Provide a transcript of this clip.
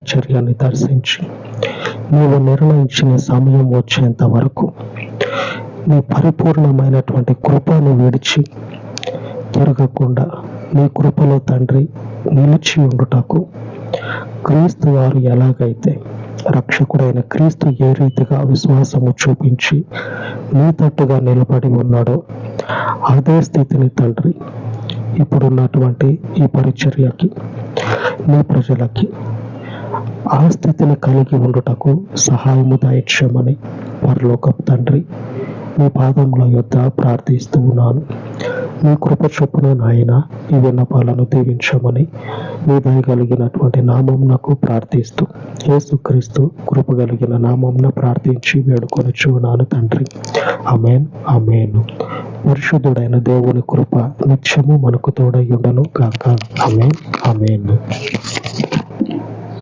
చర్యాన్ని దర్శించి నీవు నిర్ణయించిన సమయం వచ్చేంత వరకు నీ పరిపూర్ణమైనటువంటి కృపను విడిచి తిరగకుండా నీ కృపలో తండ్రి నిలిచి ఉండుటకు క్రీస్తు వారు ఎలాగైతే రక్షకుడైన క్రీస్తు ఏ రీతిగా విశ్వాసము చూపించి నీ తట్టుగా నిలబడి ఉన్నాడో అదే స్థితిని తండ్రి ఇప్పుడున్నటువంటి ఈ పరిచర్యకి నీ ప్రజలకి ఆ స్థితిని కలిగి ఉండుటకు సహాయము దయచేయమని పరలోకపు తండ్రి నీ పాదముల యొద్ద ప్రార్థిస్తూ ఉన్నాను. నీ కృప చొప్పున నాయన ఈ విన్నపాలను దీవించమని నీ దయగలిగినటువంటి నామమునకు ప్రార్థిస్తూ యేసుక్రీస్తు కృప కలిగిన నామమున ప్రార్థించి వేడుకొనుచున్నాను తండ్రి. ఆమేన్ ఆమేన్. పరిశుద్ధుడైన దేవుని కృప నిత్యము మనకు తోడై ఉండను గాక. ఆమేన్ ఆమేన్.